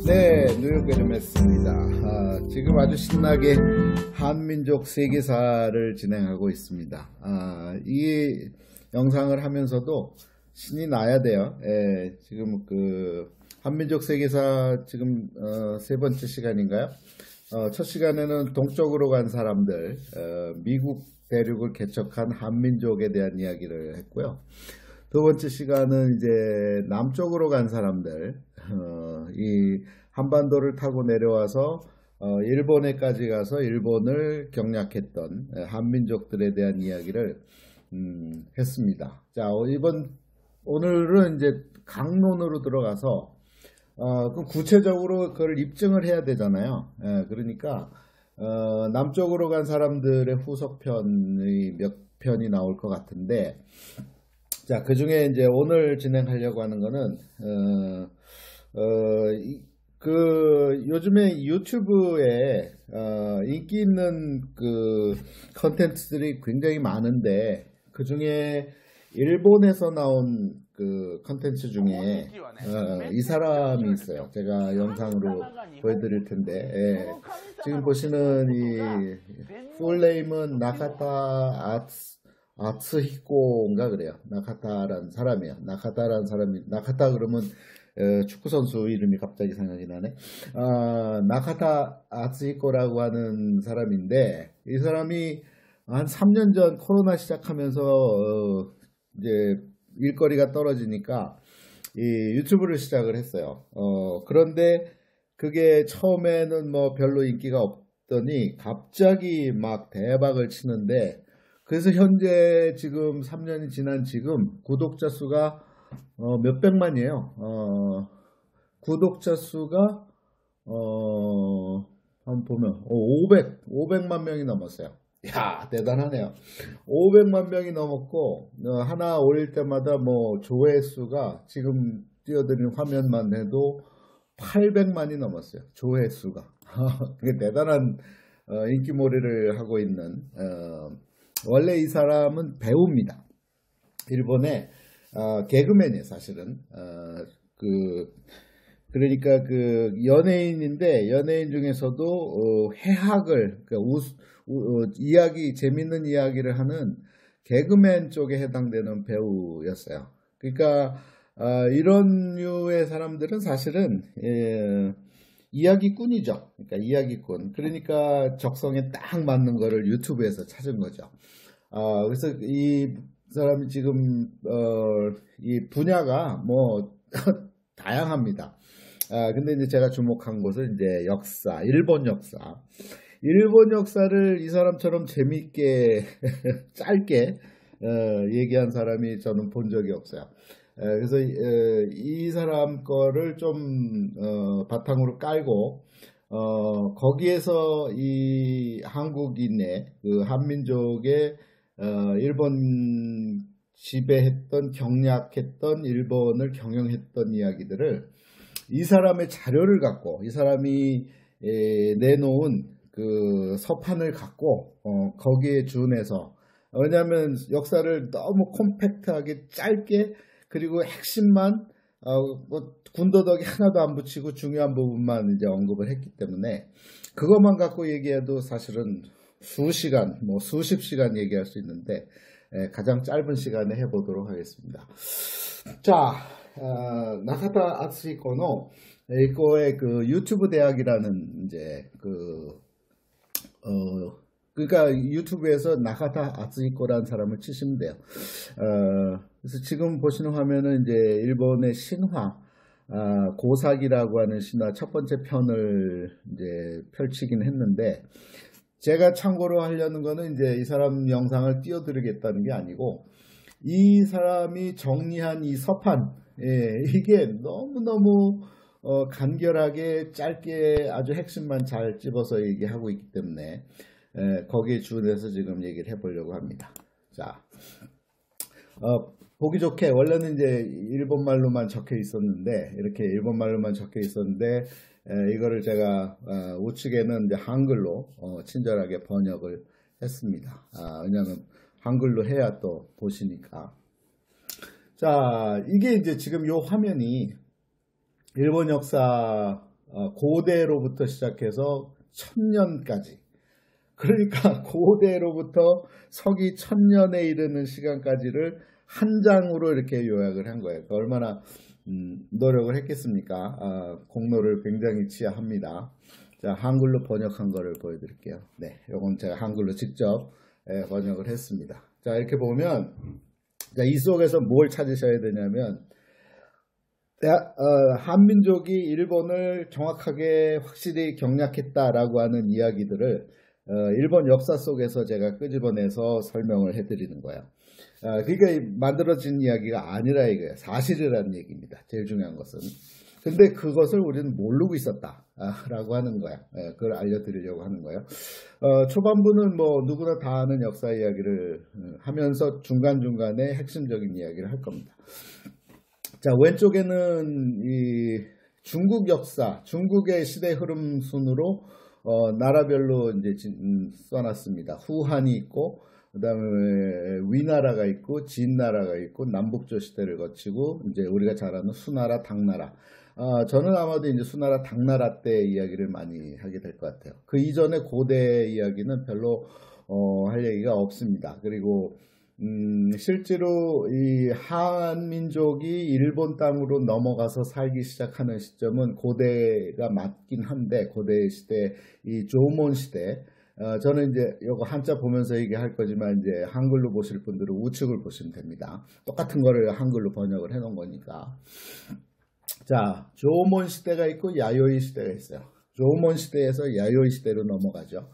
네, 뉴욕 에르메스입니다. 지금 아주 신나게 한민족 세계사를 진행하고 있습니다. 이 영상을 하면서도 신이 나야 돼요. 지금 그 한민족 세계사 지금 세 번째 시간인가요? 첫 시간에는 동쪽으로 간 사람들, 미국 대륙을 개척한 한민족에 대한 이야기를 했고요. 두 번째 시간은 이제 남쪽으로 간 사람들, 이 한반도를 타고 내려와서 일본에까지 가서 일본을 경략했던 한민족들에 대한 이야기를 했습니다. 자, 오늘은 이제 강론으로 들어가서 그 구체적으로 그걸 입증을 해야 되잖아요. 그러니까 남쪽으로 간 사람들의 후속편의 몇 편이 나올 것 같은데, 자, 그 중에 이제 오늘 진행하려고 하는 거는 요즘에 유튜브에 인기 있는 그 컨텐츠들이 굉장히 많은데, 그 중에 일본에서 나온 그 컨텐츠 중에 이 사람이 있어요. 제가 영상으로 보여드릴 텐데, 지금 보시는 이 풀네임은 나카타 아츠히코인가 그래요. 나카타라는 사람이에요. 나카타 그러면 축구선수 이름이 갑자기 생각이 나네. 나카타 아츠히코라고 하는 사람인데, 이 사람이 한 3년 전 코로나 시작하면서 이제 일거리가 떨어지니까 이 유튜브를 시작을 했어요. 그런데 그게 처음에는 뭐 별로 인기가 없더니 갑자기 막 대박을 치는데, 그래서 현재 지금 3년이 지난 지금 구독자 수가 몇백만이에요. 구독자 수가 한번 보면 500만 명이 넘었어요. 야, 대단하네요. 500만 명이 넘었고, 하나 올릴 때마다 뭐 조회수가 지금 띄워드린 화면만 해도 800만이 넘었어요. 조회수가. 그게 대단한 인기몰이를 하고 있는, 원래 이 사람은 배우입니다. 일본의 개그맨이에요, 사실은. 그러니까 그 연예인인데, 연예인 중에서도 해학을, 재밌는 이야기를 하는 개그맨 쪽에 해당되는 배우였어요. 그러니까 이런 류의 사람들은 사실은 이야기꾼이죠. 그러니까 이야기꾼. 그러니까 적성에 딱 맞는 거를 유튜브에서 찾은 거죠. 그래서 이 사람이 지금 이 분야가 뭐 다양합니다. 근데 이제 제가 주목한 곳은 이제 역사, 일본 역사를 이 사람처럼 재미있게 짧게 얘기한 사람이 저는 본 적이 없어요. 그래서 이 사람 거를 좀 바탕으로 깔고 거기에서 이 한국인의 그 한민족의 일본 지배했던, 경략했던, 일본을 경영했던 이야기들을 이 사람의 자료를 갖고, 이 사람이 내놓은 그 서판을 갖고 거기에 준해서, 왜냐하면 역사를 너무 콤팩트하게 짧게, 그리고 핵심만 뭐 군더더기 하나도 안 붙이고 중요한 부분만 이제 언급을 했기 때문에, 그것만 갖고 얘기해도 사실은 수시간, 뭐 수십 시간 얘기할 수 있는데, 가장 짧은 시간에 해보도록 하겠습니다. 자, 나카타 아츠히코노 이거의 그 유튜브 대학이라는 이제 그러니까 유튜브에서 나카타 아츠히코라는 사람을 치시면 돼요. 그래서 지금 보시는 화면은 이제 일본의 신화, 고사기라고 하는 신화 첫 번째 편을 이제 펼치긴 했는데, 제가 참고로 하려는 거는 이제 이 사람 영상을 띄워드리겠다는 게 아니고, 이 사람이 정리한 이 서판, 이게 너무너무 간결하게 짧게 아주 핵심만 잘 집어서 얘기하고 있기 때문에 거기에 준해서 지금 얘기를 해보려고 합니다. 자, 보기 좋게 원래는 이제 일본말로만 적혀 있었는데, 이렇게 일본말로만 적혀 있었는데, 이거를 제가 우측에는 이제 한글로 친절하게 번역을 했습니다. 왜냐하면 한글로 해야 또 보시니까. 자, 이게 이제 지금 요 화면이 일본 역사 고대로부터 시작해서 천년까지, 그러니까 고대로부터 서기 1000년에 이르는 시간까지를 한 장으로 이렇게 요약을 한 거예요. 얼마나 노력을 했겠습니까? 공로를 굉장히 지하합니다. 자, 한글로 번역한 거를 보여드릴게요. 네, 요건 제가 한글로 직접 번역을 했습니다. 자, 이렇게 보면, 자, 이 속에서 뭘 찾으셔야 되냐면, 한민족이 일본을 정확하게 확실히 경략했다라고 하는 이야기들을 일본 역사 속에서 제가 끄집어내서 설명을 해드리는 거예요. 그러니까 만들어진 이야기가 아니라 이거예요. 사실이라는 얘기입니다. 제일 중요한 것은. 근데 그것을 우리는 모르고 있었다 라고 하는 거야. 그걸 알려드리려고 하는 거예요. 초반부는 뭐 누구나 다 아는 역사 이야기를 하면서 중간중간에 핵심적인 이야기를 할 겁니다. 자, 왼쪽에는 이 중국 역사, 중국의 시대 흐름 순으로 나라별로 이제 써놨습니다. 후한이 있고, 그 다음에 위나라가 있고, 진나라가 있고, 남북조 시대를 거치고, 이제 우리가 잘 아는 수나라, 당나라. 저는 아마도 이제 수나라, 당나라 때 이야기를 많이 하게 될 것 같아요. 그 이전의 고대 이야기는 별로 할 얘기가 없습니다. 그리고 실제로 이 한민족이 일본 땅으로 넘어가서 살기 시작하는 시점은 고대가 맞긴 한데, 고대 시대, 이 조몬 시대, 저는 이제 이거 한자 보면서 얘기할 거지만 이제 한글로 보실 분들은 우측을 보시면 됩니다. 똑같은 거를 한글로 번역을 해 놓은 거니까. 자, 조몬 시대가 있고 야요이 시대가 있어요. 조몬 시대에서 야요이 시대로 넘어가죠.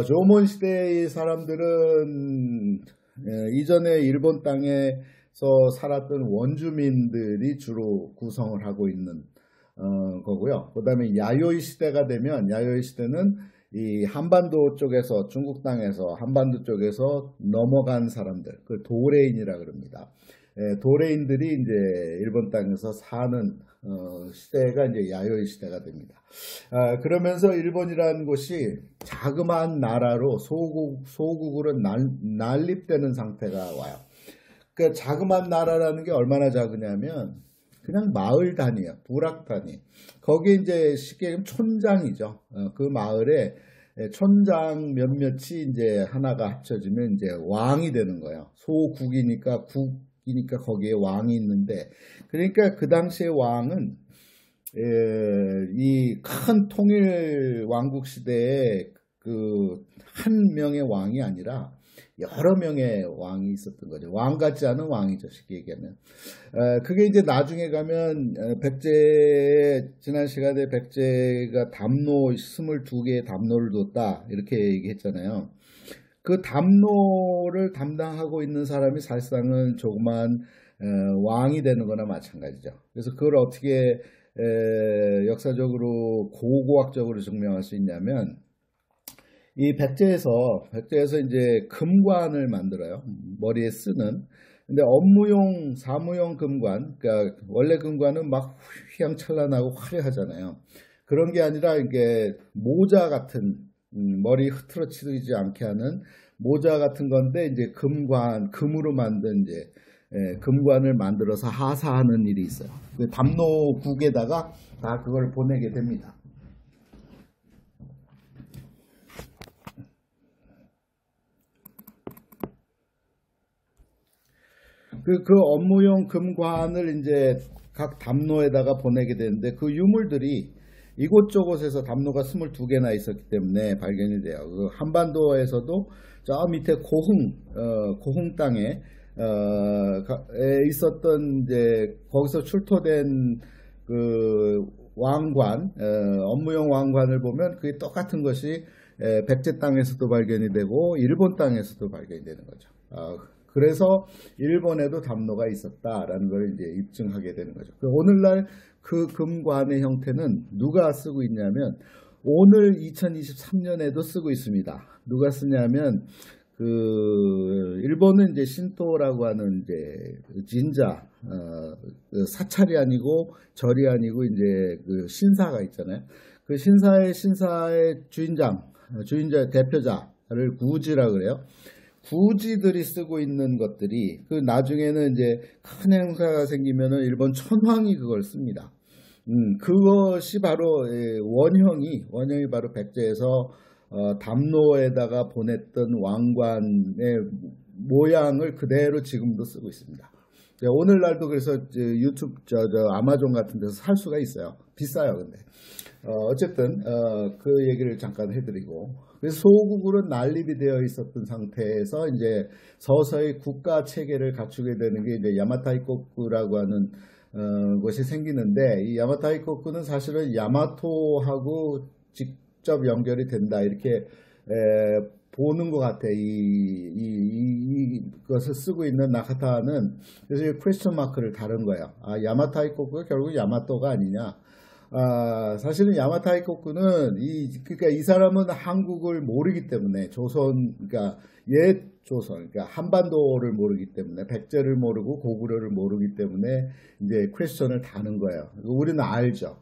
조몬 시대의 사람들은 이전에 일본 땅에서 살았던 원주민들이 주로 구성을 하고 있는 거고요. 그 다음에 야요이 시대가 되면, 야요이 시대는 이 한반도 쪽에서, 중국 땅에서 한반도 쪽에서 넘어간 사람들, 그 도레인이라 그럽니다. 도레인들이 이제 일본 땅에서 사는 시대가 이제 야요이 시대가 됩니다. 그러면서 일본이라는 곳이 자그마한 나라로 소국으로 난립되는 상태가 와요. 그 자그마한 나라라는 게 얼마나 작으냐면 그냥 마을 단위예요. 부락 단위. 거기 이제 쉽게 얘기하면 촌장이죠. 그 마을에 촌장 몇몇이 이제 하나가 합쳐지면 이제 왕이 되는 거예요. 소국이니까 국이니까 거기에 왕이 있는데, 그러니까 그 당시의 왕은 이 큰 통일 왕국 시대에 그 한 명의 왕이 아니라 여러 명의 왕이 있었던 거죠. 왕 같지 않은 왕이죠, 쉽게 얘기하면. 그게 이제 나중에 가면 지난 시간에 백제가 담로 22개의 담로를 뒀다 이렇게 얘기했잖아요. 그 담로를 담당하고 있는 사람이 사실상은 조그만 왕이 되는 거나 마찬가지죠. 그래서 그걸 어떻게 역사적으로 고고학적으로 증명할 수 있냐면, 이 백제에서 이제 금관을 만들어요. 머리에 쓰는. 근데 업무용, 사무용 금관, 그러니까 원래 금관은 막 휘황찬란하고 화려하잖아요. 그런 게 아니라 이게 모자 같은, 머리 흐트러치지 않게 하는 모자 같은 건데, 이제 금으로 만든 이제 금관을 만들어서 하사하는 일이 있어요. 그 담로국에다가 다 그걸 보내게 됩니다. 그 업무용 금관을 이제 각 담로에다가 보내게 되는데, 그 유물들이 이곳저곳에서 담로가 22개나 있었기 때문에 발견이 돼요. 그 한반도에서도 저 밑에 고흥 땅에 있었던 이제 거기서 출토된 그 왕관, 업무용 왕관을 보면 그게 똑같은 것이 백제 땅에서도 발견이 되고 일본 땅에서도 발견이 되는 거죠. 그래서 일본에도 담로가 있었다라는 걸 이제 입증하게 되는 거죠. 오늘날 그 금관의 형태는 누가 쓰고 있냐면, 오늘 2023년에도 쓰고 있습니다. 누가 쓰냐면, 일본은 이제 신토라고 하는 이제 진자, 사찰이 아니고 절이 아니고 이제 그 신사가 있잖아요. 그 신사의 주인자 대표자를 구지라 그래요. 구지들이 쓰고 있는 것들이, 그 나중에는 이제 큰 행사가 생기면은 일본 천황이 그걸 씁니다. 그것이 바로 원형이 바로 백제에서 담로에다가 보냈던 왕관의 모양을 그대로 지금도 쓰고 있습니다. 오늘날도 그래서 유튜브 아마존 같은 데서 살 수가 있어요. 비싸요, 근데. 어쨌든 그 얘기를 잠깐 해드리고, 그래서 소국으로 난립이 되어 있었던 상태에서 이제 서서히 국가 체계를 갖추게 되는 게 이제 야마타이코쿠라고 하는 것이 생기는데, 이 야마타이코쿠는 사실은 야마토하고 직접 연결이 된다 이렇게 보는 것 같아. 이것을 쓰고 있는 나카타는. 그래서 퀘스천 마크를 다른 거예요. 야마타이코쿠가 결국 야마토가 아니냐. 사실은 야마타이코쿠는 그러니까 이 사람은 한국을 모르기 때문에 그러니까 옛 조선, 그러니까 한반도를 모르기 때문에, 백제를 모르고 고구려를 모르기 때문에 이제 퀘스천을 다는 거예요. 우리는 알죠.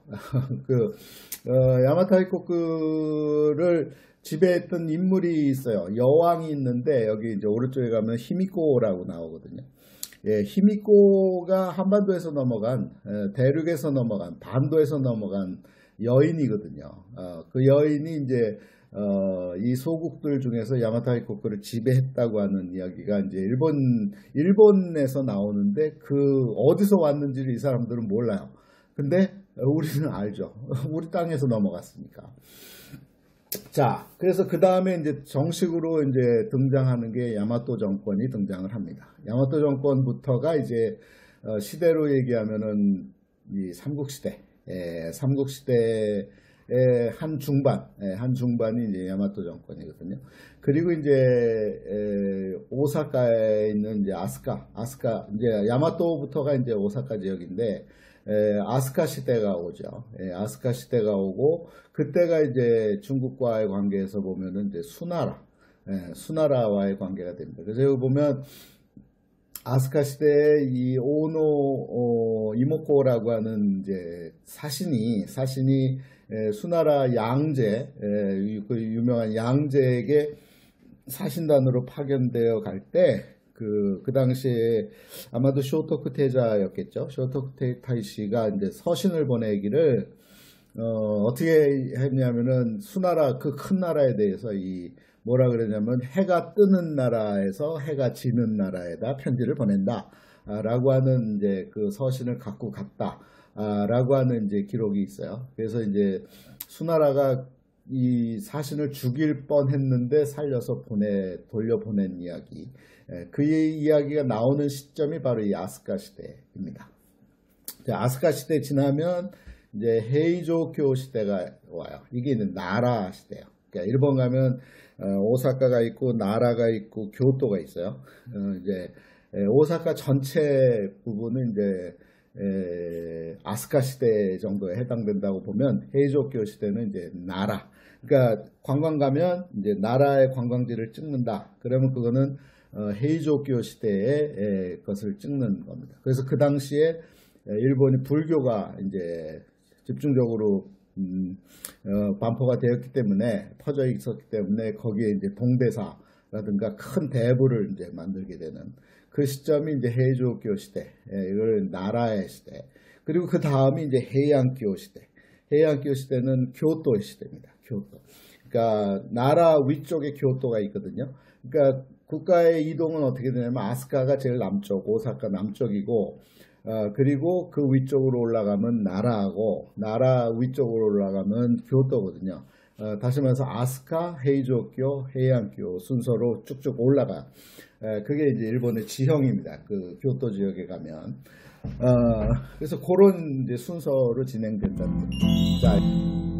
야마타이코쿠를 지배했던 인물이 있어요. 여왕이 있는데 여기 이제 오른쪽에 가면 히미코라고 나오거든요. 예, 히미코가 한반도에서 넘어간, 대륙에서 넘어간, 반도에서 넘어간 여인이거든요. 그 여인이 이제 이 소국들 중에서 야마타이코쿠를 지배했다고 하는 이야기가 이제 일본에서 나오는데, 어디서 왔는지를 이 사람들은 몰라요. 근데 우리는 알죠. 우리 땅에서 넘어갔으니까. 자, 그래서 그 다음에 이제 정식으로 이제 등장하는 게 야마토 정권이 등장을 합니다. 야마토 정권부터가 이제 시대로 얘기하면은 이 삼국시대, 삼국시대의 한 중반이 이제 야마토 정권이거든요. 그리고 이제 오사카에 있는 이제 아스카 이제 야마토부터가 이제 오사카 지역인데, 아스카 시대가 오죠. 아스카 시대가 오고, 그때가 이제 중국과의 관계에서 보면은 이제 수나라와의 관계가 됩니다. 그래서 여기 보면 아스카 시대에 이 이모코라고 하는 이제 사신이 수나라 양제, 그 유명한 양제에게 사신단으로 파견되어 갈 때, 그 당시에 아마도 쇼토쿠 태자였겠죠. 쇼토쿠 타이시가 이제 서신을 보내기를, 어떻게 했냐면은 수나라, 그 큰 나라에 대해서 뭐라 그러냐면, 해가 뜨는 나라에서 해가 지는 나라에다 편지를 보낸다 라고 하는 이제 그 서신을 갖고 갔다 라고 하는 이제 기록이 있어요. 그래서 이제 수나라가 이 사신을 죽일 뻔했는데 살려서 돌려보낸 이야기, 그 이야기가 나오는 시점이 바로 이 아스카 시대입니다. 아스카 시대 지나면 이제 헤이조교 시대가 와요. 이게 이제 나라 시대예요. 그러니까 일본 가면 오사카가 있고 나라가 있고 교토가 있어요. 이제 오사카 전체 부분은 이제 아스카 시대 정도에 해당된다고 보면, 헤이조교 시대는 이제 나라. 그러니까 관광 가면 이제 나라의 관광지를 찍는다. 그러면 그거는 헤이조교 시대의 것을 찍는 겁니다. 그래서 그 당시에 일본이 불교가 이제 집중적으로 반포가 되었기 때문에, 퍼져 있었기 때문에 거기에 이제 동대사라든가 큰 대부를 이제 만들게 되는 그 시점이 이제 헤이조교 시대, 이걸 나라의 시대. 그리고 그 다음이 이제 헤이안교 시대. 헤이안교 시대는 교토의 시대입니다. 교토. 그러니까 나라 위쪽에 교토가 있거든요. 그러니까 국가의 이동은 어떻게 되냐면, 아스카가 제일 남쪽, 오사카 남쪽이고, 그리고 그 위쪽으로 올라가면 나라하고, 나라 위쪽으로 올라가면 교토거든요. 다시 말해서 아스카, 헤이조교, 헤이안교 순서로 쭉쭉 올라가요. 그게 이제 일본의 지형입니다. 그 교토 지역에 가면. 그래서 그런 이제 순서로 진행된다는 거죠. 자.